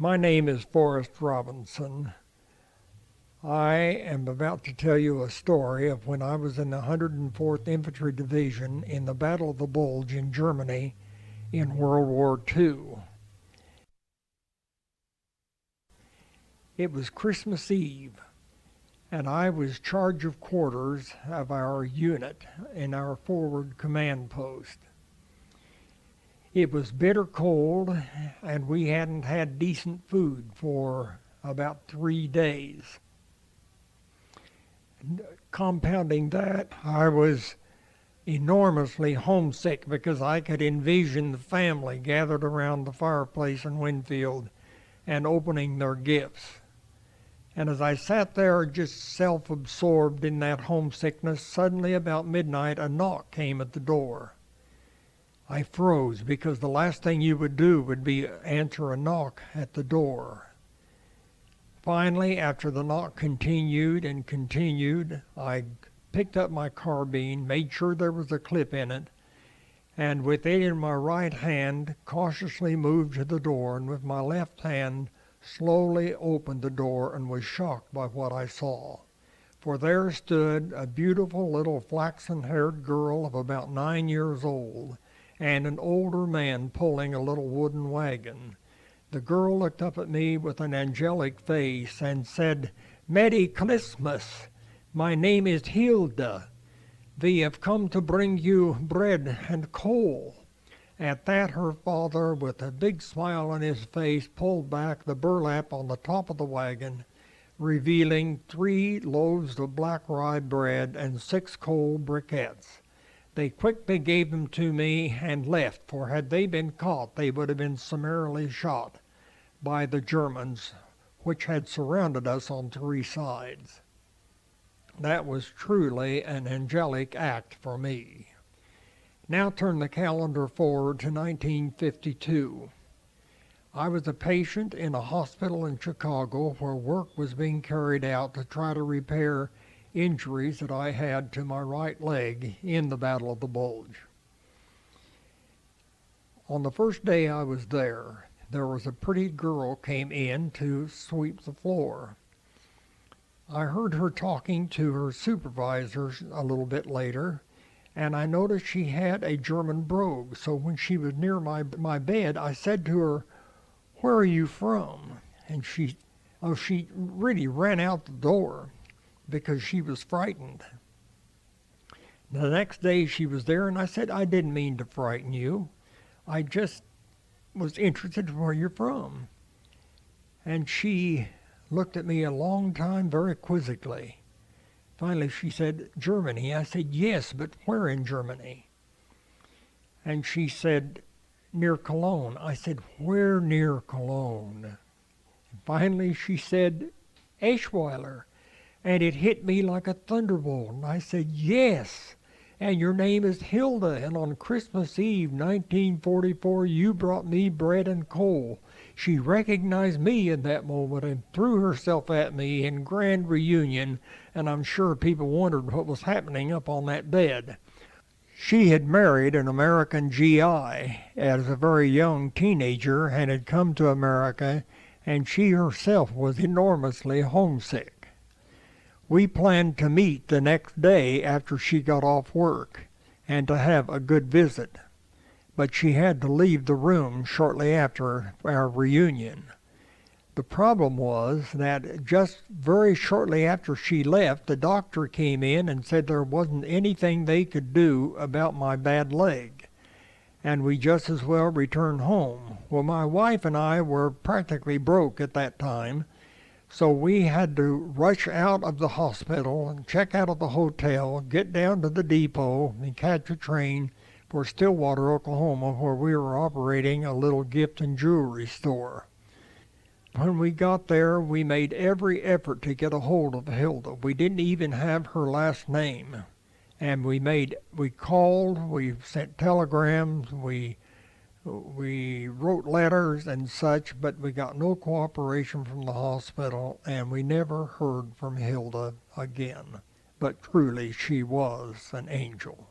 My name is Forrest Robinson. I am about to tell you a story of when I was in the 104th Infantry Division in the Battle of the Bulge in Germany in World War II. It was Christmas Eve, and I was charge of quarters of our unit in our forward command post. It was bitter cold, and we hadn't had decent food for about 3 days. Compounding that, I was enormously homesick because I could envision the family gathered around the fireplace in Winfield and opening their gifts. And as I sat there just self-absorbed in that homesickness, suddenly about midnight a knock came at the door. I froze because the last thing you would do would be answer a knock at the door. Finally, after the knock continued and continued, I picked up my carbine, made sure there was a clip in it, and with it in my right hand, cautiously moved to the door, and with my left hand, slowly opened the door and was shocked by what I saw. For there stood a beautiful little flaxen-haired girl of about 9 years old, and an older man pulling a little wooden wagon. The girl looked up at me with an angelic face and said, "Merry Christmas. My name is Hilda. We have come to bring you bread and coal." At that, her father, with a big smile on his face, pulled back the burlap on the top of the wagon, revealing 3 loaves of black rye bread and 6 coal briquettes. They quickly gave them to me and left, for had they been caught, they would have been summarily shot by the Germans, which had surrounded us on 3 sides. That was truly an angelic act for me. Now turn the calendar forward to 1952. I was a patient in a hospital in Chicago where work was being carried out to try to repair injuries that I had to my right leg in the Battle of the Bulge. On the first day I was there was a pretty girl came in to sweep the floor. I heard her talking to her supervisors a little bit later, and I noticed she had a German brogue. So when she was near my bed, I said to her, "Where are you from?" And she really ran out the door because she was frightened. The next day she was there, and I said, "I didn't mean to frighten you. I just was interested in where you're from." And she looked at me a long time very quizzically. Finally she said, "Germany." I said, "Yes, but where in Germany?" And she said, "Near Cologne." I said, "Where near Cologne?" And finally she said, "Eschweiler." And it hit me like a thunderbolt. And I said, "Yes, and your name is Hilda, and on Christmas Eve, 1944, you brought me bread and coal." She recognized me in that moment and threw herself at me in grand reunion, and I'm sure people wondered what was happening up on that bed. She had married an American GI as a very young teenager and had come to America, and she herself was enormously homesick. We planned to meet the next day after she got off work and to have a good visit, but she had to leave the room shortly after our reunion. The problem was that just very shortly after she left, the doctor came in and said there wasn't anything they could do about my bad leg, and we just as well return home. Well, my wife and I were practically broke at that time, so we had to rush out of the hospital and check out of the hotel, get down to the depot, and catch a train for Stillwater, Oklahoma, where we were operating a little gift and jewelry store. When we got there, we made every effort to get a hold of Hilda. We didn't even have her last name. And we called, we sent telegrams, we wrote letters and such, but we got no cooperation from the hospital, and we never heard from Hilda again. But truly, she was an angel.